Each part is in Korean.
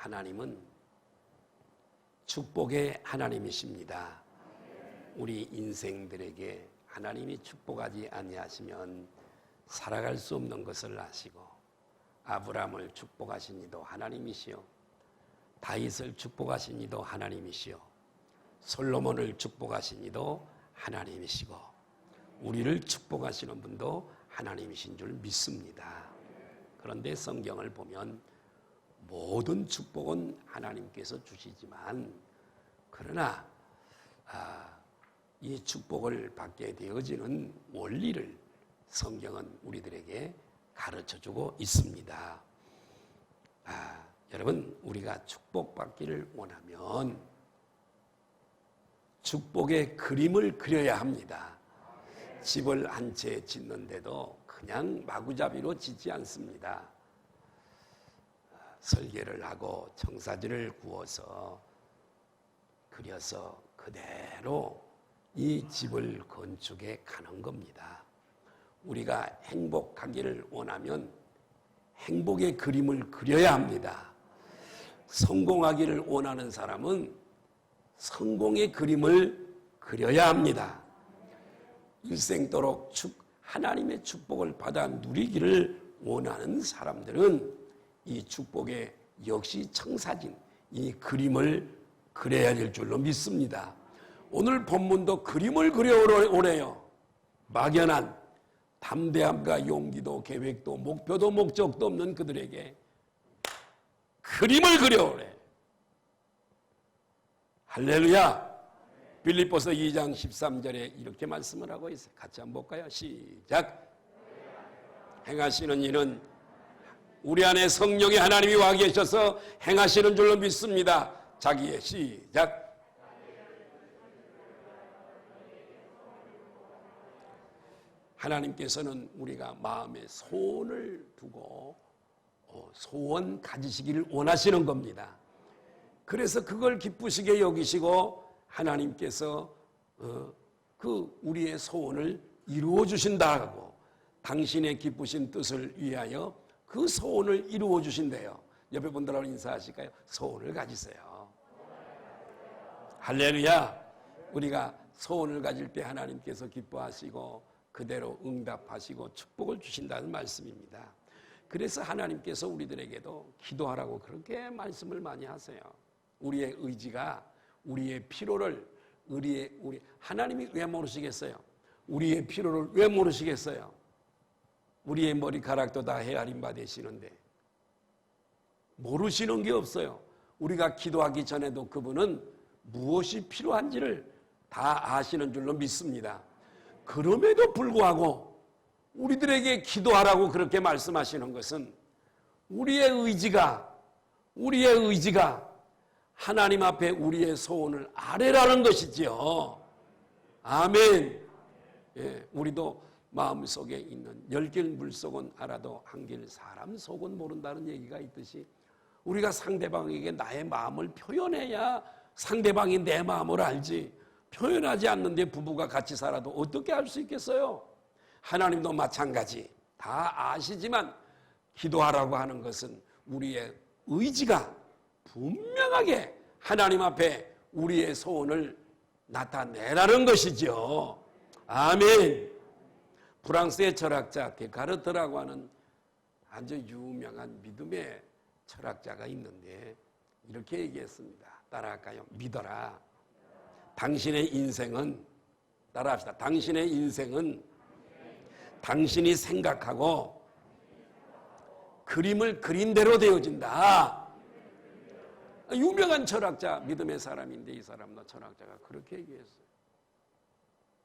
하나님은 축복의 하나님이십니다. 우리 인생들에게 하나님이 축복하지 아니하시면 살아갈 수 없는 것을 아시고, 아브라함을 축복하신 이도 하나님이시요, 다윗을 축복하신 이도 하나님이시요, 솔로몬을 축복하신 이도 하나님이시고, 우리를 축복하시는 분도 하나님이신 줄 믿습니다. 그런데 성경을 보면 모든 축복은 하나님께서 주시지만, 그러나 이 축복을 받게 되어지는 원리를 성경은 우리들에게 가르쳐주고 있습니다. 여러분, 우리가 축복받기를 원하면 축복의 그림을 그려야 합니다. 집을 한 채 짓는데도 그냥 마구잡이로 짓지 않습니다. 설계를 하고 청사지를 구워서 그려서 그대로 이 집을 건축해 가는 겁니다. 우리가 행복하기를 원하면 행복의 그림을 그려야 합니다. 성공하기를 원하는 사람은 성공의 그림을 그려야 합니다. 일생도록 하나님의 축복을 받아 누리기를 원하는 사람들은 이 축복의 역시 청사진, 이 그림을 그려야 될 줄로 믿습니다. 오늘 본문도 그림을 그려오래요. 막연한 담대함과 용기도 계획도 목표도 목적도 없는 그들에게 그림을 그려오래. 할렐루야. 빌립보서 2장 13절에 이렇게 말씀을 하고 있어요. 같이 한번 볼까요? 시작. 행하시는 일은 우리 안에 성령의 하나님이 와 계셔서 행하시는 줄로 믿습니다. 자기의 시작. 하나님께서는 우리가 마음에 소원을 두고 소원 가지시기를 원하시는 겁니다. 그래서 그걸 기쁘시게 여기시고 하나님께서 그 우리의 소원을 이루어 주신다고, 당신의 기쁘신 뜻을 위하여 그 소원을 이루어 주신대요. 옆에 분들하고 인사하실까요? 소원을 가지세요. 할렐루야. 우리가 소원을 가질 때 하나님께서 기뻐하시고 그대로 응답하시고 축복을 주신다는 말씀입니다. 그래서 하나님께서 우리들에게도 기도하라고 그렇게 말씀을 많이 하세요. 우리의 의지가 우리의 필요를 하나님이 왜 모르시겠어요? 우리의 필요를 왜 모르시겠어요? 우리의 머리카락도 다 헤아림 받으시는데 모르시는 게 없어요. 우리가 기도하기 전에도 그분은 무엇이 필요한지를 다 아시는 줄로 믿습니다. 그럼에도 불구하고 우리들에게 기도하라고 그렇게 말씀하시는 것은 우리의 의지가 하나님 앞에 우리의 소원을 아뢰라는 것이지요. 아멘. 예, 우리도 마음속에 있는 10길 물속은 알아도 한길 사람 속은 모른다는 얘기가 있듯이, 우리가 상대방에게 나의 마음을 표현해야 상대방이 내 마음을 알지, 표현하지 않는데 부부가 같이 살아도 어떻게 알 수 있겠어요? 하나님도 마찬가지. 다 아시지만 기도하라고 하는 것은 우리의 의지가 분명하게 하나님 앞에 우리의 소원을 나타내라는 것이죠. 아멘. 프랑스의 철학자 데카르트라고 하는 아주 유명한 믿음의 철학자가 있는데 이렇게 얘기했습니다. 따라할까요? 믿어라. 당신의 인생은, 따라합시다. 당신의 인생은 당신이 생각하고 그림을 그린 대로 되어진다. 유명한 철학자, 믿음의 사람인데 이 사람도 철학자가 그렇게 얘기했어요.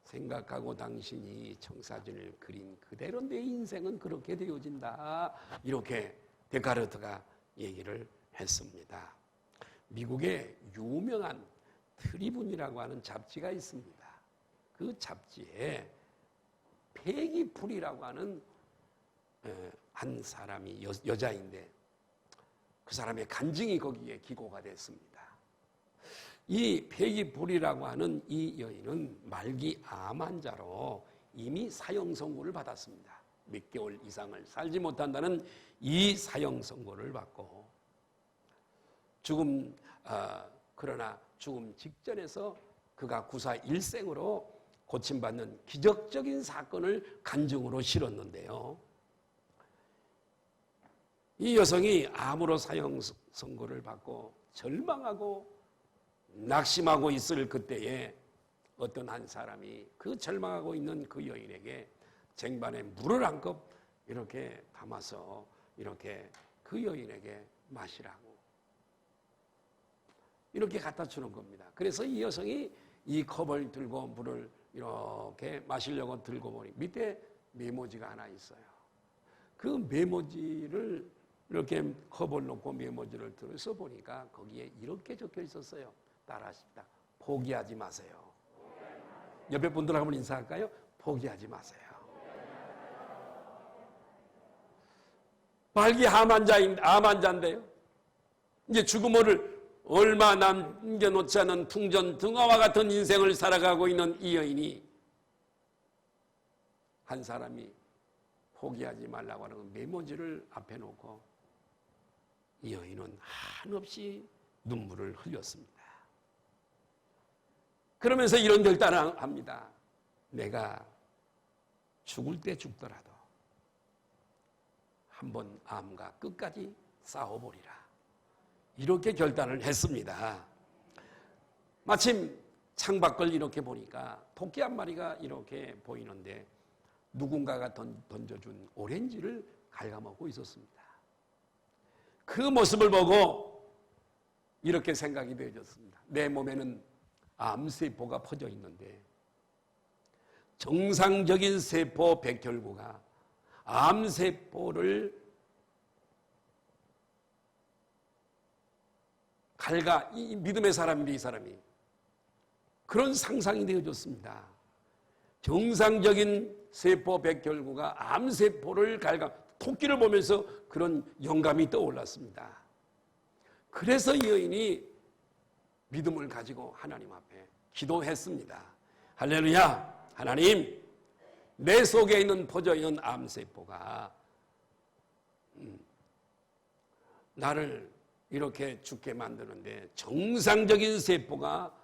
생각하고 당신이 청사진을 그린 그대로 내 인생은 그렇게 되어진다. 이렇게 데카르트가 얘기를 했습니다. 미국의 유명한 트리뷴이라고 하는 잡지가 있습니다. 그 잡지에 패기풀이라고 하는 한 사람이 여자인데 그 사람의 간증이 거기에 기고가 됐습니다. 이 패기풀이라고 하는 이 여인은 말기 암 환자로 이미 사형 선고를 받았습니다. 몇 개월 이상을 살지 못한다는 이 사형 선고를 받고 그러나 죽음 직전에서 그가 구사 일생으로 고침받는 기적적인 사건을 간증으로 실었는데요. 이 여성이 암으로 사형 선고를 받고 절망하고 낙심하고 있을 그때에 어떤 한 사람이 그 절망하고 있는 그 여인에게 쟁반에 물을 한 컵 이렇게 담아서 이렇게 그 여인에게 마시라고 이렇게 갖다 주는 겁니다. 그래서 이 여성이 이 컵을 들고 물을 이렇게 마시려고 들고 보니 밑에 메모지가 하나 있어요. 그 메모지를 이렇게 컵을 놓고 메모지를 들어서 보니까 거기에 이렇게 적혀 있었어요. 따라하십니다. 포기하지 마세요. 옆에 분들하고 한번 인사할까요? 포기하지 마세요. 말기 암환자인데요. 이제 죽음을 얼마 남겨놓지 않은 풍전등화와 같은 인생을 살아가고 있는 이 여인이 한 사람이 포기하지 말라고 하는 메모지를 앞에 놓고 이 여인은 한없이 눈물을 흘렸습니다. 그러면서 이런 결단을 합니다. 내가 죽을 때 죽더라도 한번 암과 끝까지 싸워보리라. 이렇게 결단을 했습니다. 마침 창밖을 이렇게 보니까 토끼 한 마리가 이렇게 보이는데 누군가가 던져준 오렌지를 갉아먹고 있었습니다. 그 모습을 보고 이렇게 생각이 되어졌습니다. 내 몸에는 암세포가 퍼져 있는데 정상적인 세포 백혈구가 암세포를 이 믿음의 사람인데 이 사람이 그런 상상이 되어졌습니다. 정상적인 세포 백혈구가 암세포를 토끼를 보면서 그런 영감이 떠올랐습니다. 그래서 이 여인이 믿음을 가지고 하나님 앞에 기도했습니다. 할렐루야! 하나님, 내 속에 있는 퍼져 있는 암세포가 나를 이렇게 죽게 만드는데 정상적인 세포가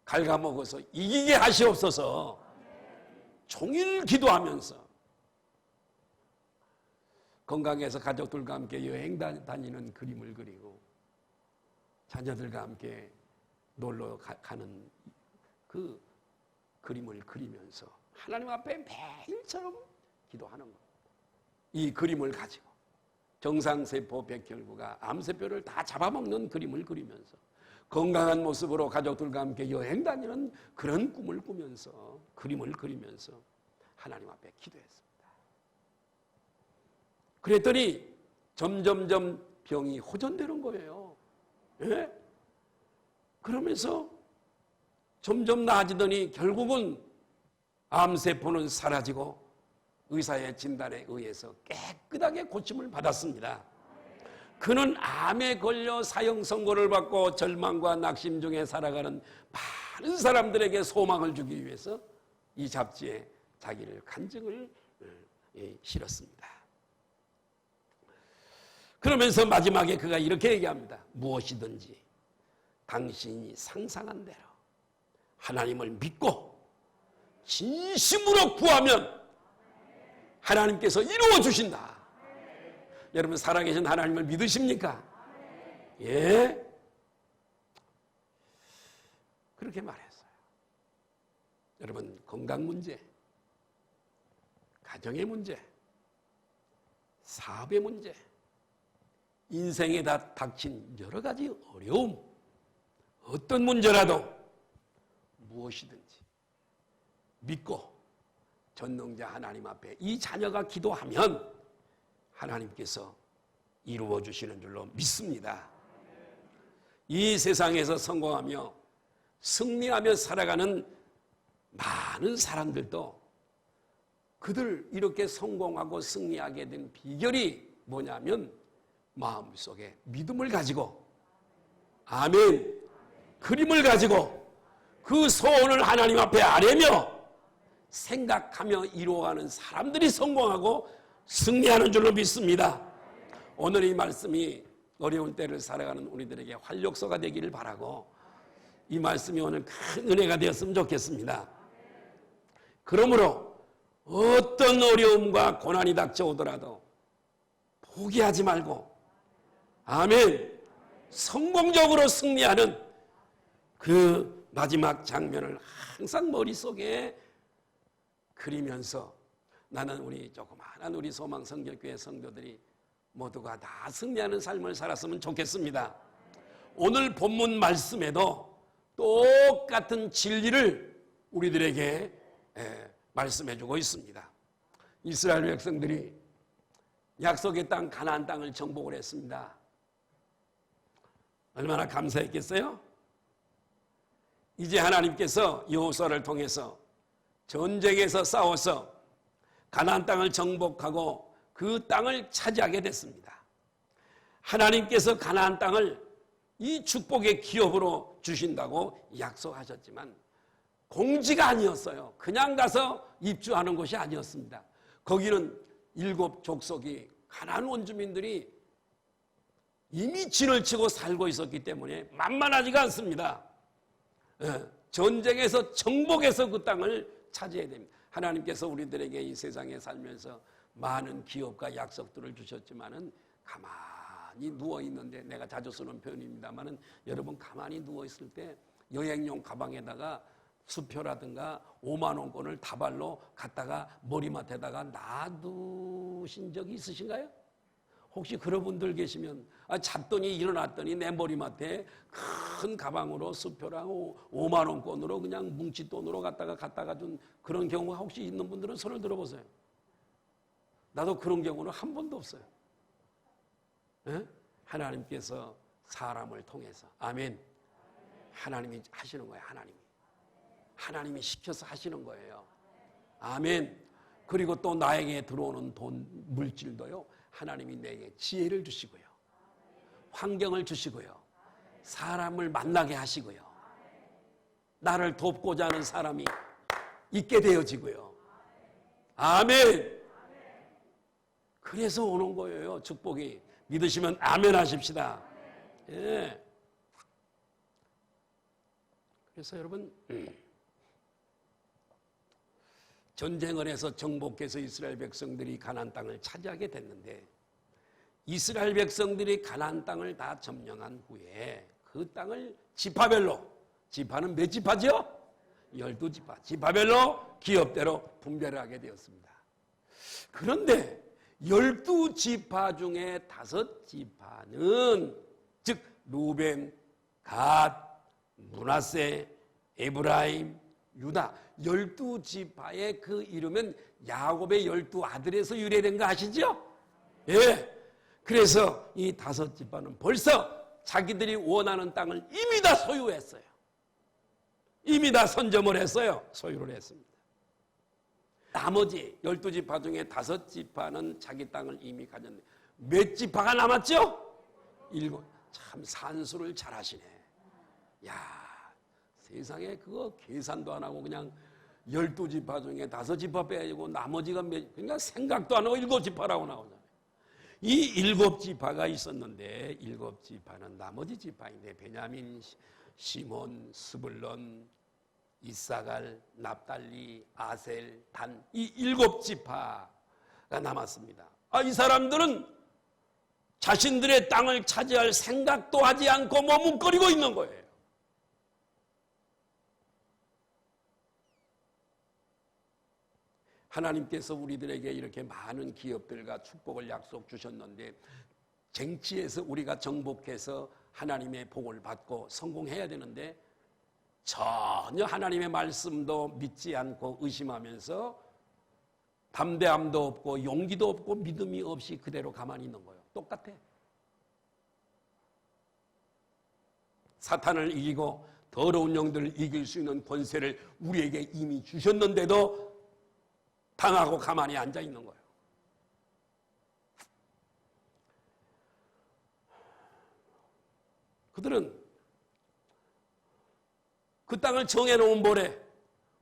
갉아먹어서 이기게 하시옵소서. 종일 기도하면서 건강해서 가족들과 함께 여행 다니는 그림을 그리고 자녀들과 함께 놀러 가는 그 그림을 그리면서 하나님 앞에 매일처럼 기도하는 겁니다. 이 그림을 가지고 정상세포 백혈구가 암세포를 다 잡아먹는 그림을 그리면서 건강한 모습으로 가족들과 함께 여행 다니는 그런 꿈을 꾸면서 그림을 그리면서 하나님 앞에 기도했습니다. 그랬더니 점점점 병이 호전되는 거예요. 예? 그러면서 점점 나아지더니 결국은 암세포는 사라지고 의사의 진단에 의해서 깨끗하게 고침을 받았습니다. 그는 암에 걸려 사형 선고를 받고 절망과 낙심 중에 살아가는 많은 사람들에게 소망을 주기 위해서 이 잡지에 자기를 간증을 실었습니다. 그러면서 마지막에 그가 이렇게 얘기합니다. 무엇이든지 당신이 상상한 대로 하나님을 믿고 진심으로 구하면 하나님께서 이루어 주신다. 여러분 살아계신 하나님을 믿으십니까? 예. 그렇게 말했어요. 여러분 건강 문제, 가정의 문제, 사업의 문제, 인생에 닥친 여러 가지 어려움, 어떤 문제라도 무엇이든지 믿고 전능자 하나님 앞에 이 자녀가 기도하면 하나님께서 이루어 주시는 줄로 믿습니다. 이 세상에서 성공하며 승리하며 살아가는 많은 사람들도 그들 이렇게 성공하고 승리하게 된 비결이 뭐냐면 마음속에 믿음을 가지고 아멘 그림을 가지고 그 소원을 하나님 앞에 아뢰며 생각하며 이루어가는 사람들이 성공하고 승리하는 줄로 믿습니다. 오늘 이 말씀이 어려운 때를 살아가는 우리들에게 활력소가 되기를 바라고 이 말씀이 오늘 큰 은혜가 되었으면 좋겠습니다. 그러므로 어떤 어려움과 고난이 닥쳐오더라도 포기하지 말고 아멘 성공적으로 승리하는 그 마지막 장면을 항상 머릿속에 그리면서 나는 우리 조그마한 우리 소망성결교회 성도들이 모두가 다 승리하는 삶을 살았으면 좋겠습니다. 오늘 본문 말씀에도 똑같은 진리를 우리들에게 말씀해주고 있습니다. 이스라엘 백성들이 약속의 땅 가나안 땅을 정복을 했습니다. 얼마나 감사했겠어요? 이제 하나님께서 여호수아를 통해서 전쟁에서 싸워서 가나안 땅을 정복하고 그 땅을 차지하게 됐습니다. 하나님께서 가나안 땅을 이 축복의 기업으로 주신다고 약속하셨지만 공지가 아니었어요. 그냥 가서 입주하는 곳이 아니었습니다. 거기는 7 족속이 가나안 원주민들이 이미 진을 치고 살고 있었기 때문에 만만하지가 않습니다. 전쟁에서 정복해서 그 땅을 차지해야 됩니다. 하나님께서 우리들에게 이 세상에 살면서 많은 기업과 약속들을 주셨지만은 가만히 누워 있는데, 내가 자주 쓰는 표현입니다만은 여러분 가만히 누워 있을 때 여행용 가방에다가 수표라든가 5만 원권을 다발로 갖다가 머리맡에다가 놔두신 적이 있으신가요? 혹시 그런 분들 계시면 잤더니 일어났더니 내 머리맡에 큰 가방으로 수표랑 5만 원권으로 그냥 뭉칫돈으로 갖다가 준 그런 경우가 혹시 있는 분들은 손을 들어보세요. 나도 그런 경우는 한 번도 없어요. 에? 하나님께서 사람을 통해서 아멘. 하나님이 하시는 거예요. 하나님이 시켜서 하시는 거예요. 아멘. 그리고 또 나에게 들어오는 돈, 물질도요, 하나님이 내게 지혜를 주시고요, 환경을 주시고요, 사람을 만나게 하시고요, 나를 돕고자 하는 사람이 있게 되어지고요. 아멘. 그래서 오는 거예요, 축복이. 믿으시면 아멘 하십시다. 예. 그래서 여러분, 전쟁을 해서 정복해서 이스라엘 백성들이 가나안 땅을 차지하게 됐는데, 이스라엘 백성들이 가나안 땅을 다 점령한 후에 그 땅을 지파별로, 지파는 몇 지파죠? 12지파. 지파별로 기업대로 분배를 하게 되었습니다. 그런데 12지파 중에 5지파는, 즉 루벤, 갓, 므낫세, 에브라임, 유다 12지파의 그 이름은 야곱의 12아들에서 유래된 거 아시죠? 예. 그래서 이 5지파는 벌써 자기들이 원하는 땅을 이미 다 소유했어요. 이미 다 선점을 했어요. 소유를 했습니다. 나머지 12지파 중에 5지파는 자기 땅을 이미 가졌는데 몇 지파가 남았죠? 7. 참 산수를 잘 하시네. 야, 세상에 그거 계산도 안 하고 그냥 12지파 중에 5지파 빼고 나머지가 그러니까 생각도 안 하고 7지파라고 나오잖아요. 이 7지파가 있었는데 7지파는 나머지 지파인데 베냐민, 시몬, 스불론, 이사갈, 납달리, 아셀, 단, 이 7지파가 남았습니다. 이 사람들은 자신들의 땅을 차지할 생각도 하지 않고 머뭇거리고 있는 거예요. 하나님께서 우리들에게 이렇게 많은 기업들과 축복을 약속 주셨는데, 쟁취해서 우리가 정복해서 하나님의 복을 받고 성공해야 되는데, 전혀 하나님의 말씀도 믿지 않고 의심하면서 담대함도 없고 용기도 없고 믿음이 없이 그대로 가만히 있는 거예요. 똑같아. 사탄을 이기고 더러운 영들을 이길 수 있는 권세를 우리에게 이미 주셨는데도 당하고 가만히 앉아 있는 거예요. 그들은 그 땅을 정해놓은 볼에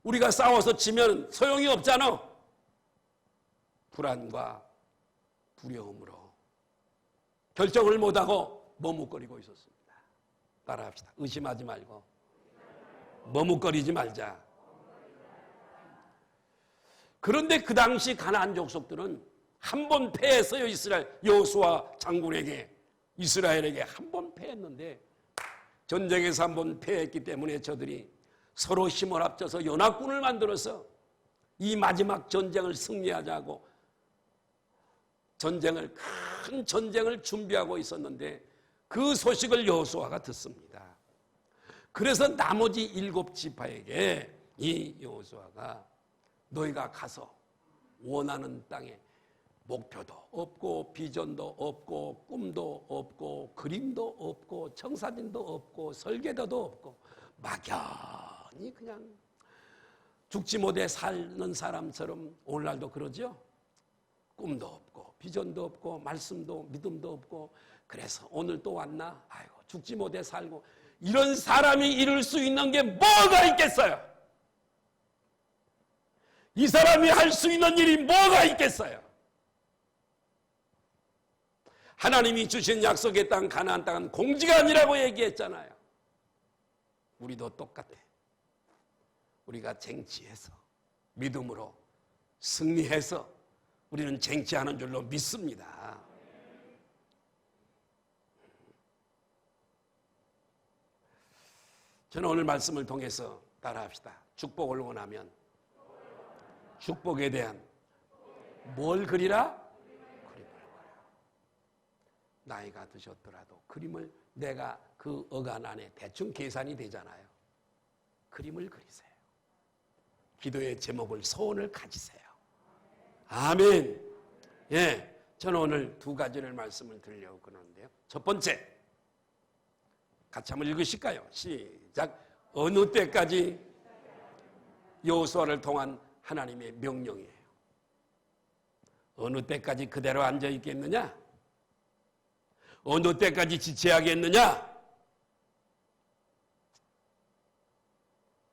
우리가 싸워서 지면 소용이 없잖아. 불안과 두려움으로 결정을 못하고 머뭇거리고 있었습니다. 따라합시다. 의심하지 말고 머뭇거리지 말자. 그런데 그 당시 가나안 족속들은 한 번 패했어요. 이스라엘 여호수아 장군에게, 이스라엘에게 한 번 패했는데, 전쟁에서 한 번 패했기 때문에 저들이 서로 힘을 합쳐서 연합군을 만들어서 이 마지막 전쟁을 승리하자고 큰 전쟁을 준비하고 있었는데, 그 소식을 여호수아가 듣습니다. 그래서 나머지 7지파에게 이 여호수아가 너희가 가서 원하는 땅에 목표도 없고 비전도 없고 꿈도 없고 그림도 없고 청사진도 없고 설계도도 없고 막연히 그냥 죽지 못해 사는 사람처럼 오늘날도 그러죠. 꿈도 없고 비전도 없고 말씀도 믿음도 없고, 그래서 오늘 또 왔나? 아이고 죽지 못해 살고, 이런 사람이 이룰 수 있는 게 뭐가 있겠어요? 이 사람이 할 수 있는 일이 뭐가 있겠어요? 하나님이 주신 약속의 땅 가나안 땅은 공지가 아니라고 얘기했잖아요. 우리도 똑같아. 우리가 쟁취해서 믿음으로 승리해서 우리는 쟁취하는 줄로 믿습니다. 저는 오늘 말씀을 통해서 따라합시다. 축복을 원하면 축복에 대한 뭘 그리라? 그림을 그려. 나이가 드셨더라도 그림을, 내가 그 어간 안에 대충 계산이 되잖아요. 그림을 그리세요. 기도의 제목을, 소원을 가지세요. 아멘. 예, 저는 오늘 두 가지를 말씀을 드리려고 그러는데요. 첫 번째, 같이 한번 읽으실까요? 시작. 어느 때까지? 여호수아를 통한 하나님의 명령이에요. 어느 때까지 그대로 앉아 있겠느냐? 어느 때까지 지체하겠느냐?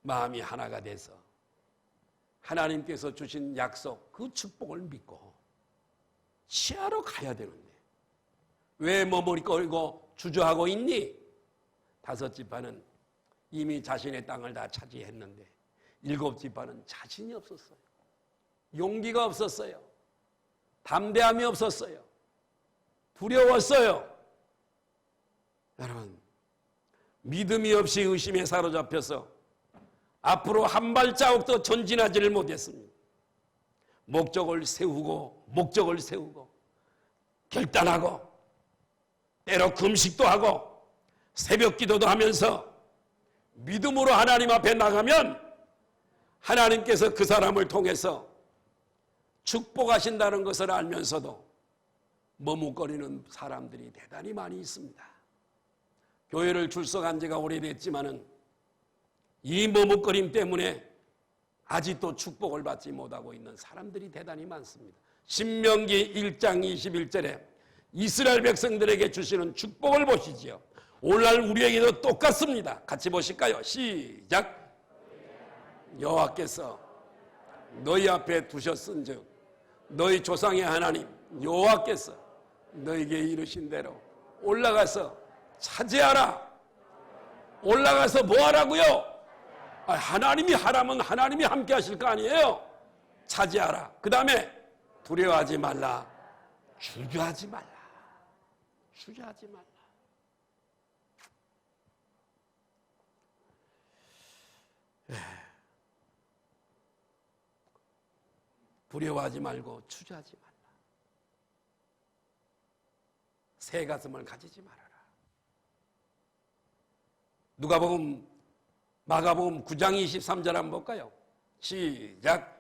마음이 하나가 돼서 하나님께서 주신 약속, 그 축복을 믿고 취하러 가야 되는데 왜 머뭇거리고 주저하고 있니? 5지파는 이미 자신의 땅을 다 차지했는데 7지파는 자신이 없었어요. 용기가 없었어요. 담대함이 없었어요. 두려웠어요. 여러분, 믿음이 없이 의심에 사로잡혀서 앞으로 한 발자국도 전진하지를 못했습니다. 목적을 세우고 결단하고 때로 금식도 하고 새벽 기도도 하면서 믿음으로 하나님 앞에 나가면 하나님께서 그 사람을 통해서 축복하신다는 것을 알면서도 머뭇거리는 사람들이 대단히 많이 있습니다. 교회를 출석한 지가 오래됐지만은 이 머뭇거림 때문에 아직도 축복을 받지 못하고 있는 사람들이 대단히 많습니다. 신명기 1장 21절에 이스라엘 백성들에게 주시는 축복을 보시지요. 오늘날 우리에게도 똑같습니다. 같이 보실까요? 시작. 여호와께서 너희 앞에 두셨은즉 너희 조상의 하나님 여호와께서 너희에게 이르신 대로 올라가서 차지하라. 올라가서 뭐 하라고요? 하나님이 하라면 하나님이 함께 하실 거 아니에요? 차지하라. 그 다음에 두려워하지 말라. 주저하지 말라. 주저하지 말라. 두려워하지 말고 주저하지 말라. 새 가슴을 가지지 말아라. 누가복음 마가복음 9장 23절 한번 볼까요? 시작.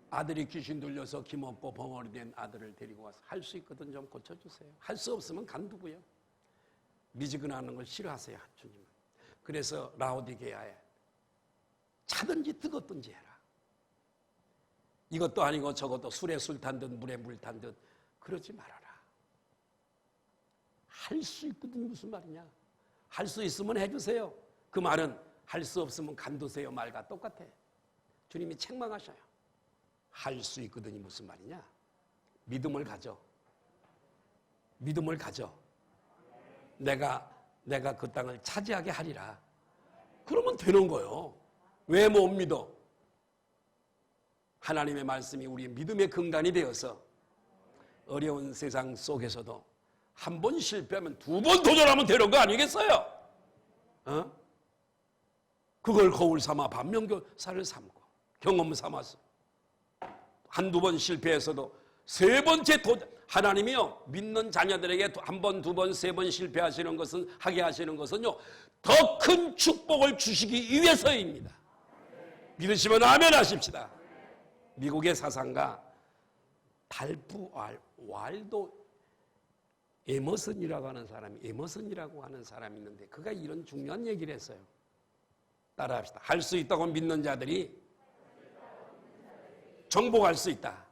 아들이 귀신 들려서 기먹고 벙어리 된 아들을 데리고 와서 할 수 있거든 좀 고쳐주세요. 할 수 없으면 간두고요. 미지근하는 걸 싫어하세요, 주님은. 그래서 라오디게아에 차든지 뜨겁든지 해라. 이것도 아니고 저것도 술에 술 탄 듯 물에 물 탄 듯 그러지 말아라. 할 수 있거든 무슨 말이냐. 할 수 있으면 해주세요. 그 말은 할 수 없으면 간두세요 말과 똑같아. 주님이 책망하셔요. 할 수 있거든이 무슨 말이냐? 믿음을 가져. 믿음을 가져. 내가 그 땅을 차지하게 하리라. 그러면 되는 거예요. 왜 못 믿어? 하나님의 말씀이 우리의 믿음의 근간이 되어서 어려운 세상 속에서도 한 번 실패하면 두 번 도전하면 되는 거 아니겠어요? 그걸 거울 삼아 반면교사를 삼고 경험 삼아서 한두 번 실패해서도 세 번째 도전, 하나님이요 믿는 자녀들에게 한 번, 두 번, 세 번 실패하시는 것은 하게 하시는 것은요 더 큰 축복을 주시기 위해서입니다. 믿으시면 아멘 하십시다. 미국의 사상가 달프 왈도 에머슨이라고 하는 사람이 있는데 그가 이런 중요한 얘기를 했어요. 따라합시다. 할 수 있다고 믿는 자들이 정복할 수 있다.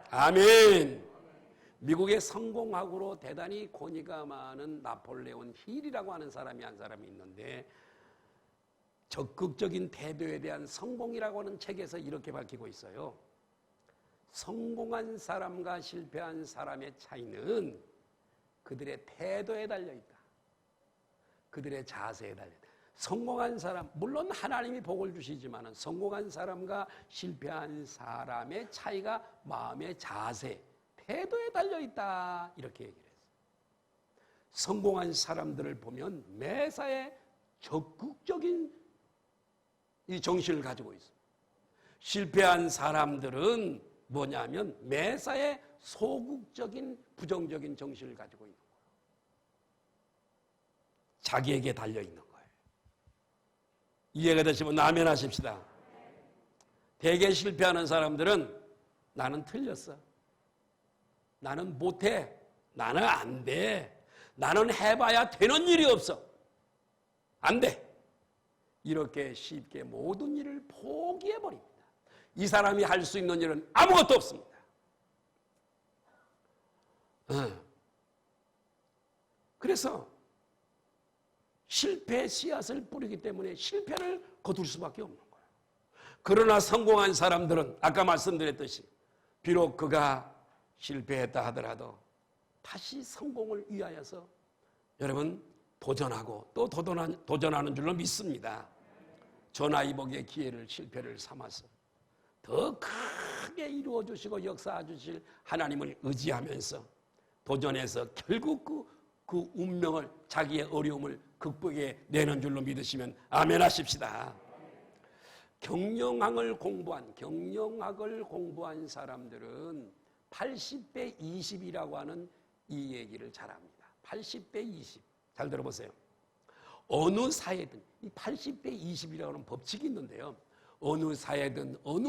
아멘. 미국의 성공학으로 대단히 권위가 많은 나폴레온 힐이라고 하는 사람이 한 사람이 있는데 적극적인 태도에 대한 성공이라고 하는 책에서 이렇게 밝히고 있어요. 성공한 사람과 실패한 사람의 차이는 그들의 태도에 달려있다. 그들의 자세에 달려있다. 성공한 사람, 물론 하나님이 복을 주시지만 성공한 사람과 실패한 사람의 차이가 마음의 자세, 태도에 달려있다. 이렇게 얘기를 했어요. 성공한 사람들을 보면 매사에 적극적인 이 정신을 가지고 있습니다. 실패한 사람들은 뭐냐면 매사에 소극적인 부정적인 정신을 가지고 있는 거예요. 자기에게 달려있는 거예요. 이해가 되시면 아멘 하십시다. 대개 실패하는 사람들은 나는 틀렸어. 나는 못해. 나는 안 돼. 나는 해봐야 되는 일이 없어. 안 돼. 이렇게 쉽게 모든 일을 포기해버립니다. 이 사람이 할 수 있는 일은 아무것도 없습니다. 그래서 실패의 씨앗을 뿌리기 때문에 실패를 거둘 수밖에 없는 거예요. 그러나 성공한 사람들은 아까 말씀드렸듯이 비록 그가 실패했다 하더라도 다시 성공을 위하여서 여러분 도전하고 또 도전하는 줄로 믿습니다. 전화위복의 기회를 실패를 삼아서 더 크게 이루어주시고 역사해주실 하나님을 의지하면서 도전해서 결국 그 운명을 자기의 어려움을 극복해 내는 줄로 믿으시면 아멘 하십시다. 경영학을 공부한 사람들은 80대 20이라고 하는 이 얘기를 잘합니다. 80대 20. 잘 들어보세요. 어느 사회든 이 80대 20이라고 하는 법칙이 있는데요. 어느 사회든 어느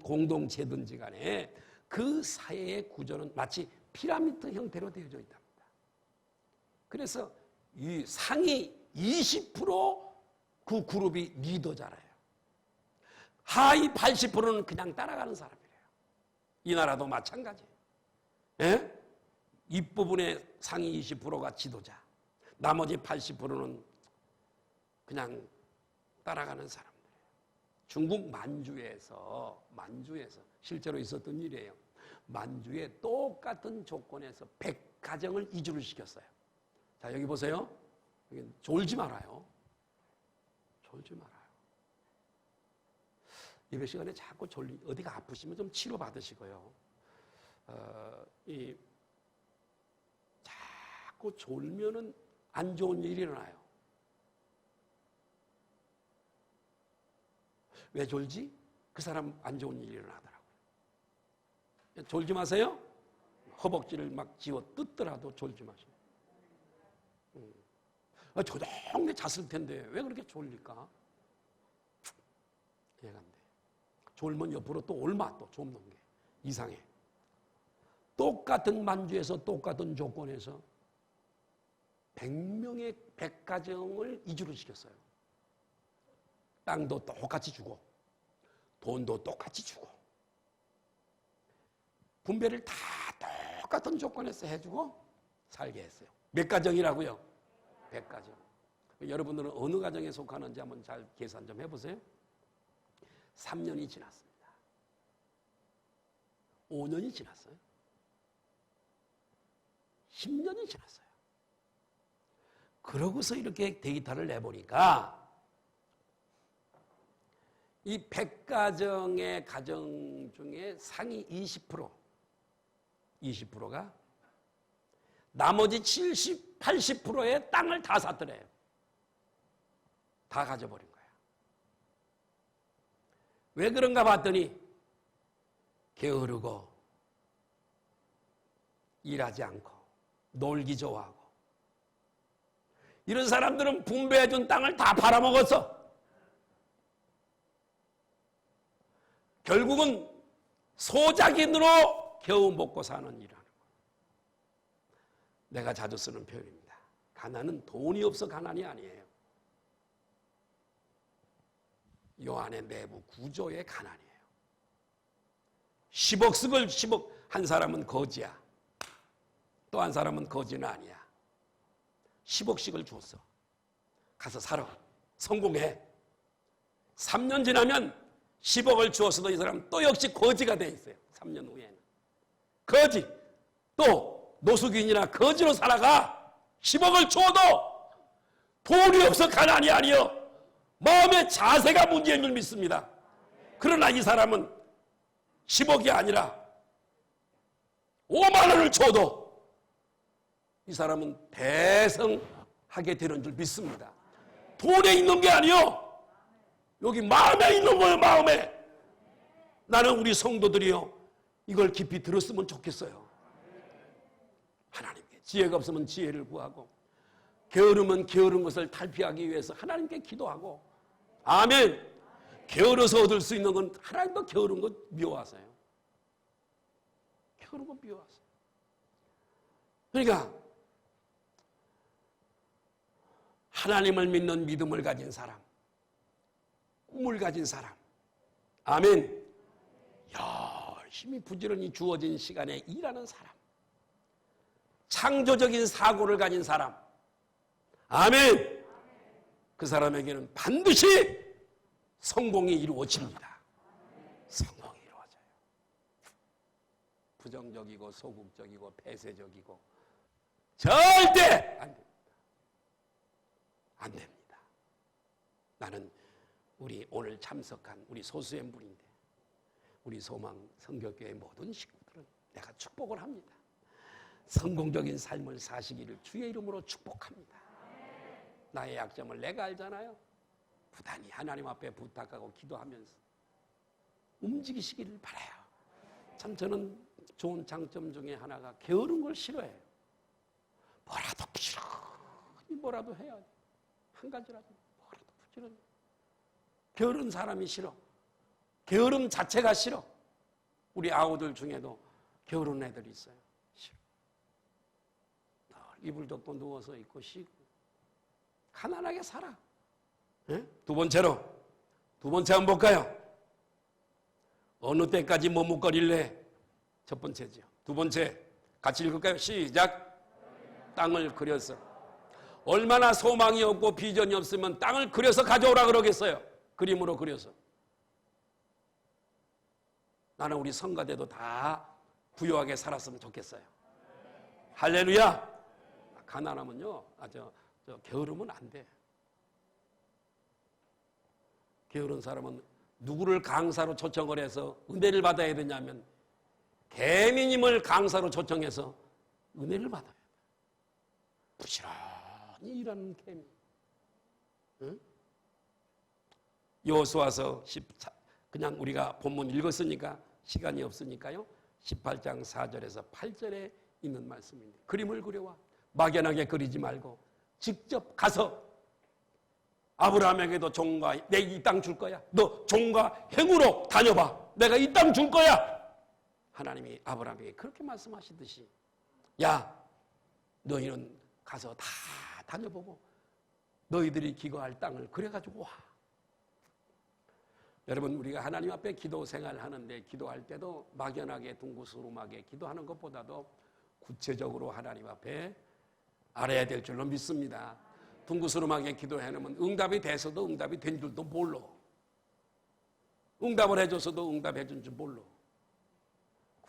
공동체든지 간에 그 사회의 구조는 마치 피라미드 형태로 되어져 있답니다. 그래서 이 상위 20% 그 그룹이 리더잖아요. 하위 80%는 그냥 따라가는 사람이래요. 이 나라도 마찬가지예요. 예? 윗부분의 상위 20%가 지도자, 나머지 80%는 그냥 따라가는 사람들이에요. 중국 만주에서 실제로 있었던 일이에요. 만주에 똑같은 조건에서 100가정을 이주를 시켰어요. 자, 여기 보세요. 여기 졸지 말아요. 졸지 말아요. 예배 시간에 자꾸 어디가 아프시면 좀 치료 받으시고요. 자꾸 졸면은 안 좋은 일이 일어나요. 왜 졸지? 그 사람 안 좋은 일이 일어나더라고요. 졸지 마세요. 허벅지를 막 쥐어 뜯더라도 졸지 마세요. 조용히 잤을 텐데 왜 그렇게 졸릴까? 이해가 안 돼. 졸면 옆으로 또 옮아 또 좁는 게 이상해. 똑같은 만주에서 똑같은 조건에서 100명의 100가정을 이주를 시켰어요. 땅도 똑같이 주고 돈도 똑같이 주고 분배를 다 똑같은 조건에서 해주고 살게 했어요. 몇 가정이라고요? 100가정. 여러분들은 어느 가정에 속하는지 한번 잘 계산 좀 해보세요. 3년이 지났습니다. 5년이 지났어요. 10년이 지났어요. 그러고서 이렇게 데이터를 내보니까 이 100가정의 가정 중에 상위 20%가 나머지 70, 80%의 땅을 다 샀더래요. 다 가져버린 거야. 왜 그런가 봤더니 게으르고 일하지 않고 놀기 좋아하고 이런 사람들은 분배해준 땅을 다 팔아먹었어. 결국은 소작인으로 겨우 먹고 사는 일이라는 거예요. 내가 자주 쓰는 표현입니다. 가난은 돈이 없어 가난이 아니에요. 요 안에 내부 구조의 가난이에요. 10억 쓰걸 10억 한 사람은 거지야. 또 한 사람은 거지는 아니야. 10억씩을 줬어. 가서 살아. 성공해. 3년 지나면 10억을 주었어도 이 사람 또 역시 거지가 돼 있어요. 3년 후에는. 거지. 또 노숙인이나 거지로 살아가. 10억을 줘도 돈이 없어 가난이 아니요. 마음의 자세가 문제인 줄 믿습니다. 그러나 이 사람은 10억이 아니라 5만 원을 줘도 이 사람은 대성하게 되는 줄 믿습니다. 돈에 있는 게 아니요. 여기 마음에 있는 거예요. 마음에. 나는 우리 성도들이요. 이걸 깊이 들었으면 좋겠어요. 하나님께 지혜가 없으면 지혜를 구하고 게으르면 게으른 것을 탈피하기 위해서 하나님께 기도하고 아멘. 게으러서 얻을 수 있는 건 하나님도 게으른 것 미워하세요. 게으른 거 미워하세요. 그러니까 하나님을 믿는 믿음을 가진 사람, 꿈을 가진 사람, 아멘. 열심히 부지런히 주어진 시간에 일하는 사람, 창조적인 사고를 가진 사람, 아멘. 그 사람에게는 반드시 성공이 이루어집니다. 성공이 이루어져요. 부정적이고 소극적이고 폐쇄적이고 절대 안 됩니다. 안 됩니다. 나는 우리 오늘 참석한 우리 소수의 분인데 우리 소망 성교교회 모든 식구들은 내가 축복을 합니다. 성공적인 삶을 사시기를 주의 이름으로 축복합니다. 나의 약점을 내가 알잖아요. 부단히 하나님 앞에 부탁하고 기도하면서 움직이시기를 바라요. 참 저는 좋은 장점 중에 하나가 게으른 걸 싫어해요. 뭐라도 부지런히 뭐라도 해야 돼. 한 가지라도 뭐라도 부지런히. 게으른 사람이 싫어. 게으름 자체가 싫어. 우리 아우들 중에도 게으른 애들이 있어요. 싫어. 이불 덮고 누워서 있고 쉬고 가난하게 살아. 네? 두 번째 한번 볼까요? 어느 때까지 머뭇거릴래? 첫 번째죠. 두 번째 같이 읽을까요? 시작. 땅을 그려서. 얼마나 소망이 없고 비전이 없으면 땅을 그려서 가져오라 그러겠어요. 그림으로 그려서. 나는 우리 성가대도 다 부유하게 살았으면 좋겠어요. 할렐루야. 가난하면요, 게으르면 안 돼. 게으른 사람은 누구를 강사로 초청을 해서 은혜를 받아야 되냐면 개미님을 강사로 초청해서 은혜를 받아야 돼. 부지런히 일하는 개미. 응? 여호수아서 14, 그냥 우리가 본문 읽었으니까 시간이 없으니까요. 18장 4절에서 8절에 있는 말씀입니다. 그림을 그려와. 막연하게 그리지 말고 직접 가서 아브라함에게도 종과 내 이 땅 줄 거야. 너 종과 행으로 다녀봐. 내가 이 땅 줄 거야. 하나님이 아브라함에게 그렇게 말씀하시듯이 야 너희는 가서 다 다녀보고 너희들이 기거할 땅을 그려가지고 와. 여러분 우리가 하나님 앞에 기도 생활하는데 기도할 때도 막연하게 둥구스름하게 기도하는 것보다도 구체적으로 하나님 앞에 알아야 될 줄로 믿습니다. 둥구스름하게 기도해놓으면 응답이 돼서도 응답이 된 줄도 몰라. 응답을 해줘서도 응답해 준 줄 몰라.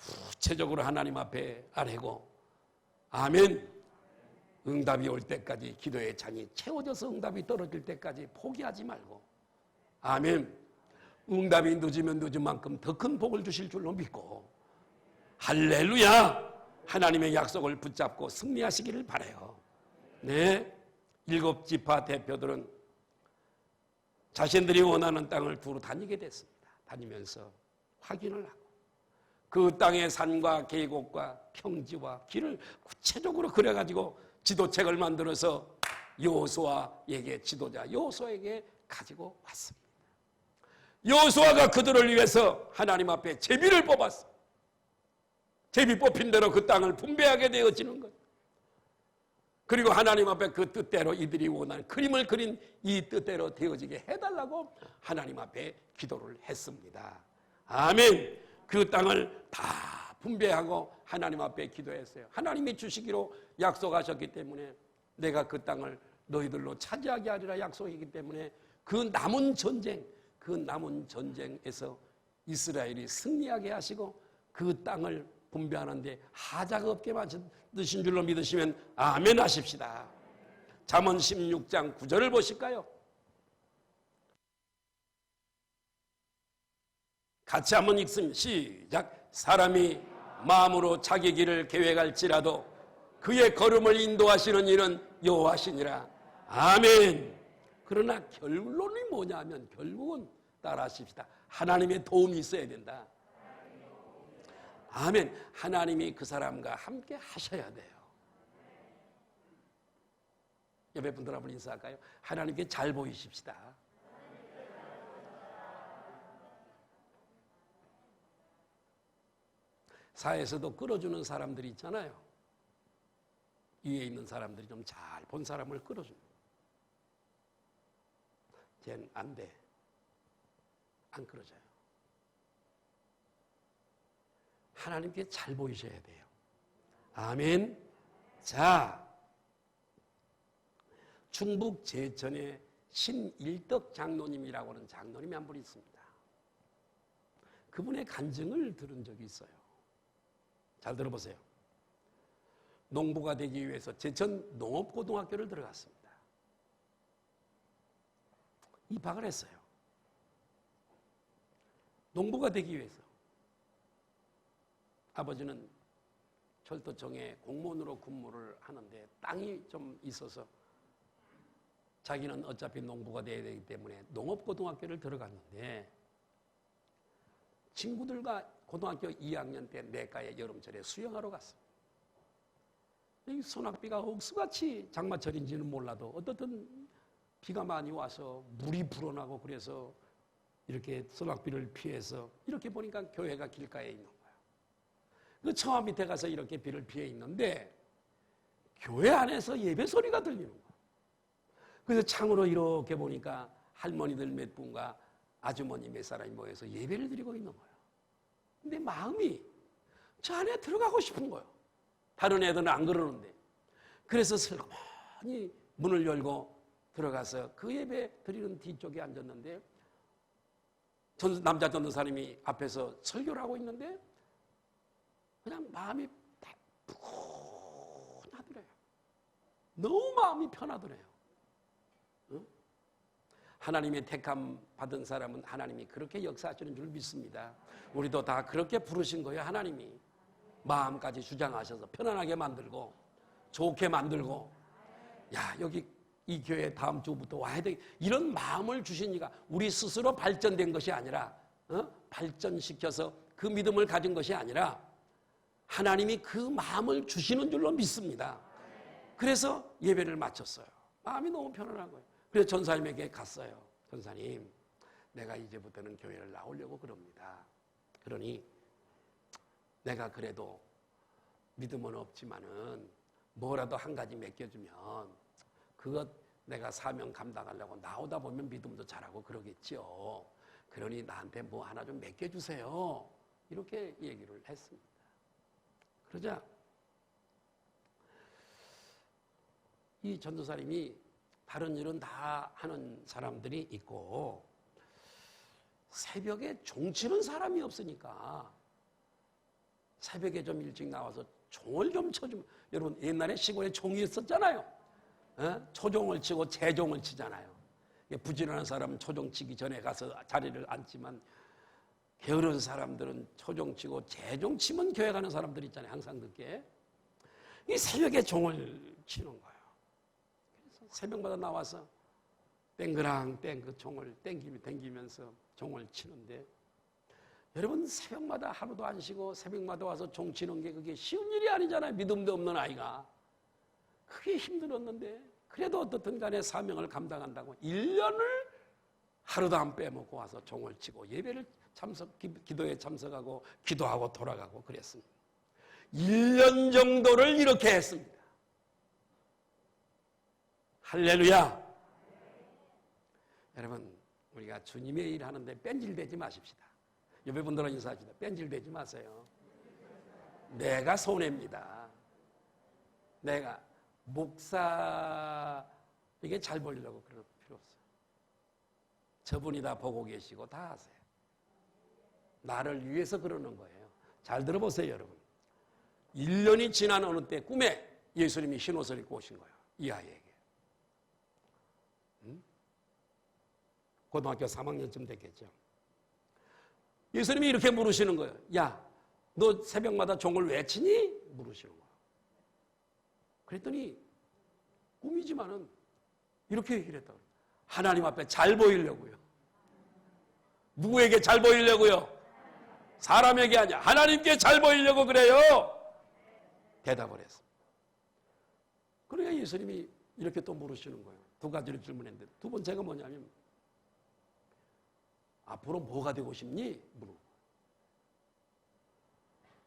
구체적으로 하나님 앞에 아뢰고 아멘. 응답이 올 때까지 기도의 잔이 채워져서 응답이 떨어질 때까지 포기하지 말고 아멘. 응답이 늦으면 늦은 만큼 더 큰 복을 주실 줄로 믿고 할렐루야. 하나님의 약속을 붙잡고 승리하시기를 바라요. 네, 7지파 대표들은 자신들이 원하는 땅을 두루 다니게 됐습니다. 다니면서 확인을 하고 그 땅의 산과 계곡과 평지와 길을 구체적으로 그려가지고 지도책을 만들어서 여호수아에게 지도자 여호수아에게 가지고 왔습니다. 여호수아가 그들을 위해서 하나님 앞에 제비를 뽑았어. 제비 뽑힌 대로 그 땅을 분배하게 되어지는 것. 그리고 하나님 앞에 그 뜻대로 이들이 원하는 그림을 그린 이 뜻대로 되어지게 해달라고 하나님 앞에 기도를 했습니다. 아멘. 그 땅을 다 분배하고 하나님 앞에 기도했어요. 하나님이 주시기로 약속하셨기 때문에 내가 그 땅을 너희들로 차지하게 하리라 약속이기 때문에 그 남은 전쟁에서 이스라엘이 승리하게 하시고 그 땅을 분배하는데 하자가 없게 만드신 줄로 믿으시면 아멘 하십시다. 잠언 16장 9절을 보실까요? 같이 한번 읽습니다. 시작. 사람이 마음으로 자기 길을 계획할지라도 그의 걸음을 인도하시는 이는 여호와시니라. 아멘. 그러나 결론이 뭐냐면 결국은 따라하십시다. 하나님의 도움이 있어야 된다. 아멘. 하나님이 그 사람과 함께 하셔야 돼요. 옆에 분들 한번 인사할까요? 하나님께 잘 보이십시다. 사회에서도 끌어주는 사람들이 있잖아요. 위에 있는 사람들이 좀 잘 본 사람을 끌어줍니다. 쟤는 안 돼. 안 끌어져요. 하나님께 잘 보이셔야 돼요. 아멘. 자, 충북 제천에 신일덕 장로님이라고 하는 장로님이 한 분 있습니다. 그분의 간증을 들은 적이 있어요. 잘 들어보세요. 농부가 되기 위해서 제천 농업고등학교를 들어갔습니다. 입학을 했어요. 농부가 되기 위해서. 아버지는 철도청에 공무원으로 근무를 하는데 땅이 좀 있어서 자기는 어차피 농부가 돼야 되기 때문에 농업고등학교를 들어갔는데 친구들과 고등학교 2학년 때 내과에 여름철에 수영하러 갔습니다. 이 소낙비가 억수같이 장마철인지는 몰라도 어떻든 비가 많이 와서 물이 불어나고 그래서 이렇게 소낙비를 피해서 이렇게 보니까 교회가 길가에 있는 거예요. 그 처마 밑에 가서 이렇게 비를 피해 있는데 교회 안에서 예배 소리가 들리는 거예요. 그래서 창으로 이렇게 보니까 할머니들 몇 분과 아주머니 몇 사람이 모여서 예배를 드리고 있는 거예요. 근데 마음이 저 안에 들어가고 싶은 거예요. 다른 애들은 안 그러는데. 그래서 슬그머니 문을 열고 들어가서 그 예배 드리는 뒤쪽에 앉았는데 남자 전도사님이 앞에서 설교를 하고 있는데 그냥 마음이 편하더래요. 너무 마음이 편하더래요. 응? 하나님의 택함 받은 사람은 하나님이 그렇게 역사하시는 줄 믿습니다. 우리도 다 그렇게 부르신 거예요. 하나님이 마음까지 주장하셔서 편안하게 만들고 좋게 만들고 야 여기 이 교회 다음 주부터 와야 돼. 이런 마음을 주시니까 우리 스스로 발전된 것이 아니라 발전시켜서 그 믿음을 가진 것이 아니라 하나님이 그 마음을 주시는 줄로 믿습니다. 그래서 예배를 마쳤어요. 마음이 너무 편안한 거예요. 그래서 전사님에게 갔어요. 전사님, 내가 이제부터는 교회를 나오려고 그럽니다. 그러니 내가 그래도 믿음은 없지만은 뭐라도 한 가지 맡겨주면 그것 내가 사명 감당하려고 나오다 보면 믿음도 잘하고 그러겠지요. 그러니 나한테 뭐 하나 좀 맡겨주세요. 이렇게 얘기를 했습니다. 그러자 이 전도사님이 다른 일은 다 하는 사람들이 있고 새벽에 종치는 사람이 없으니까 새벽에 좀 일찍 나와서 종을 좀 쳐주면, 여러분 옛날에 시골에 종이 있었잖아요. 초종을 치고 재종을 치잖아요. 부지런한 사람은 초종 치기 전에 가서 자리를 앉지만 게으른 사람들은 초종 치고 재종 치면 교회 가는 사람들 있잖아요. 항상 늦게. 이 새벽에 종을 치는 거예요. 그래서 새벽마다 나와서 땡그랑 그 종을 땡기면서 종을 치는데, 여러분 새벽마다 하루도 안 쉬고 새벽마다 와서 종 치는 게 그게 쉬운 일이 아니잖아요. 믿음도 없는 아이가. 그게 힘들었는데 그래도 어떻든 간에 사명을 감당한다고 1년을 하루도 안 빼먹고 와서 종을 치고 예배를 기도에 참석하고 기도하고 돌아가고 그랬습니다. 1년 정도를 이렇게 했습니다. 할렐루야. 여러분 우리가 주님의 일 하는데 뺀질대지 마십시다. 옆에 분들은 인사합시다. 뺀질대지 마세요. 내가 손해입니다. 내가 목사 이게 잘 보이려고 그럴 필요 없어요. 저분이 다 보고 계시고 다 하세요. 나를 위해서 그러는 거예요. 잘 들어보세요, 여러분. 1년이 지난 어느 때 꿈에 예수님이 흰 옷을 입고 오신 거예요. 이 아이에게. 고등학교 3학년쯤 됐겠죠. 예수님이 이렇게 물으시는 거예요. 야, 너 새벽마다 종을 왜 치니? 물으시는 거예요. 그랬더니 꿈이지만은 이렇게 얘기를 했다고. 하나님 앞에 잘 보이려고요. 누구에게 잘 보이려고요? 사람에게 아니야. 하나님께 잘 보이려고 그래요. 대답을 했습니다. 그러니까 예수님이 이렇게 또 물으시는 거예요. 두 가지를 질문했는데 두 번째가 뭐냐면 앞으로 뭐가 되고 싶니? 물어.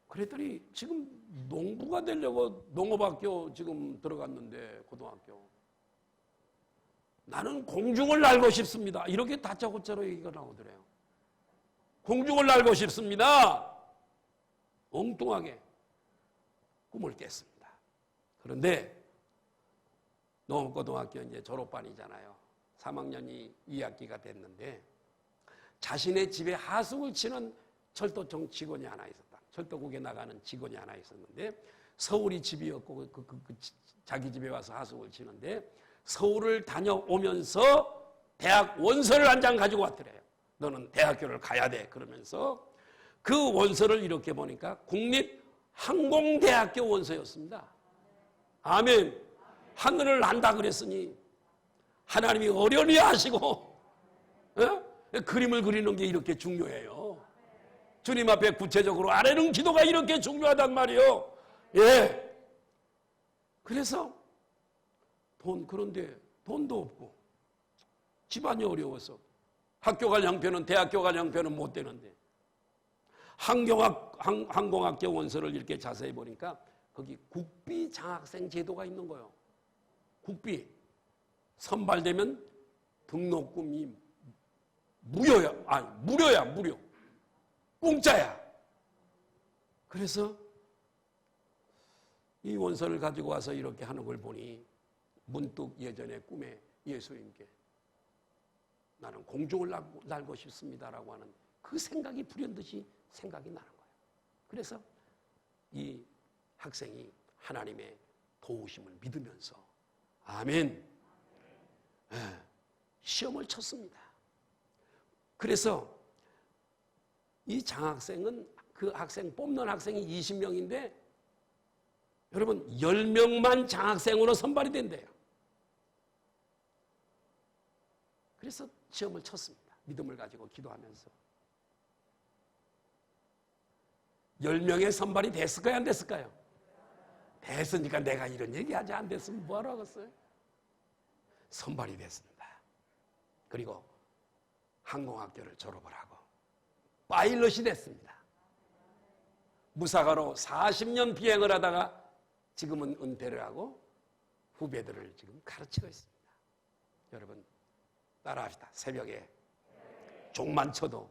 그랬더니 지금 농부가 되려고 농업학교 지금 들어갔는데 고등학교. 나는 공중을 날고 싶습니다. 이렇게 다짜고짜로 얘기가 나오더래요. 공중을 날고 싶습니다. 엉뚱하게 꿈을 깼습니다. 그런데 농업고등학교 이제 졸업반이잖아요. 3학년이 2학기가 됐는데 자신의 집에 하숙을 치는 철도청 직원이 하나 있었다. 철도국에 나가는 직원이 하나 있었는데 서울이 집이었고 자기 집에 와서 하숙을 치는데 서울을 다녀오면서 대학 원서를 한 장 가지고 왔더래요. 너는 대학교를 가야 돼. 그러면서 그 원서를 이렇게 보니까 국립항공대학교 원서였습니다. 아멘. 하늘을 난다 그랬으니 하나님이 어련히 하시고 그림을 그리는 게 이렇게 중요해요. 주님 앞에 구체적으로 아뢰는 기도가 이렇게 중요하단 말이에요. 예. 그래서 그런데 돈도 없고 집안이 어려워서 학교 갈 형편은 대학교 갈 형편은 못 되는데 항공학교 원서를 이렇게 자세히 보니까 거기 국비 장학생 제도가 있는 거예요. 국비 선발되면 등록금이 무료. 공짜야. 그래서 이 원서를 가지고 와서 이렇게 하는 걸 보니 문득 예전에 꿈에 예수님께 나는 공중을 날고 싶습니다라고 하는 그 생각이 불현듯이 생각이 나는 거예요. 그래서 이 학생이 하나님의 도우심을 믿으면서 아멘. 시험을 쳤습니다. 그래서 이 장학생은 그 학생 뽑는 학생이 20명인데 여러분 10명만 장학생으로 선발이 된대요. 그래서 시험을 쳤습니다. 믿음을 가지고 기도하면서 10명의 선발이 됐을까요? 안 됐을까요? 됐으니까 내가 이런 얘기하지 안 됐으면 뭐하러 하겠어요? 선발이 됐습니다. 그리고 항공학교를 졸업을 하고 파일럿이 됐습니다. 무사가로 40년 비행을 하다가 지금은 은퇴를 하고 후배들을 지금 가르치고 있습니다. 여러분 따라합시다. 새벽에 종만 쳐도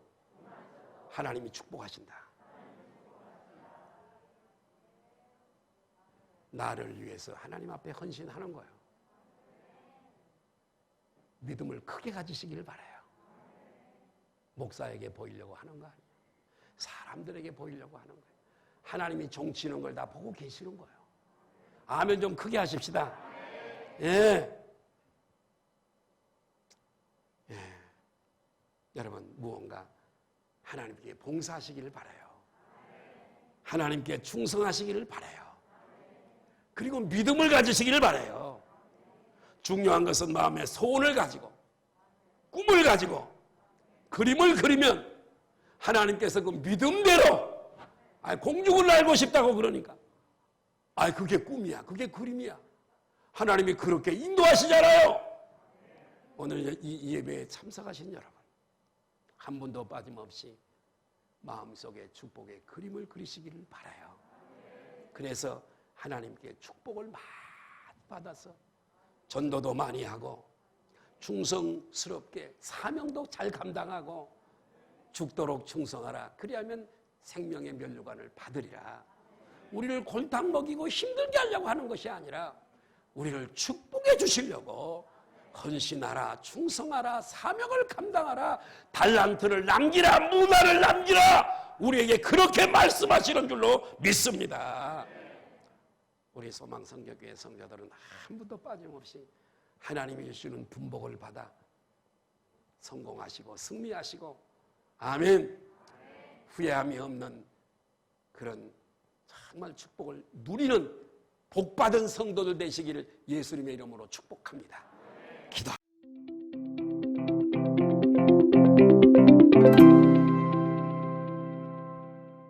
하나님이 축복하신다. 나를 위해서 하나님 앞에 헌신하는 거예요. 믿음을 크게 가지시기를 바라요. 목사에게 보이려고 하는 거 아니에요. 사람들에게 보이려고 하는 거예요. 하나님이 종치는 걸 다 보고 계시는 거예요. 아멘 좀 크게 하십시다. 예. 예. 여러분 무언가 하나님께 봉사하시기를 바라요. 하나님께 충성하시기를 바라요. 그리고 믿음을 가지시기를 바라요. 중요한 것은 마음의 소원을 가지고 꿈을 가지고 그림을 그리면 하나님께서 그 믿음대로 공중을 날고 싶다고 그러니까 그게 꿈이야 그게 그림이야 하나님이 그렇게 인도하시잖아요. 오늘 이 예배에 참석하신 여러분 한 분도 빠짐없이 마음속에 축복의 그림을 그리시기를 바라요. 그래서 하나님께 축복을 많이 받아서 전도도 많이 하고 충성스럽게 사명도 잘 감당하고 죽도록 충성하라. 그리하면 생명의 면류관을 받으리라. 우리를 골탕 먹이고 힘들게 하려고 하는 것이 아니라 우리를 축복해 주시려고 헌신하라, 충성하라, 사명을 감당하라, 달란트를 남기라, 문화를 남기라, 우리에게 그렇게 말씀하시는 줄로 믿습니다. 우리 소망성교교회 성도들은 한 분도 빠짐없이 하나님이 주시는 분복을 받아 성공하시고 승리하시고 아멘 후회함이 없는 그런 정말 축복을 누리는 복받은 성도들 되시기를 예수님의 이름으로 축복합니다.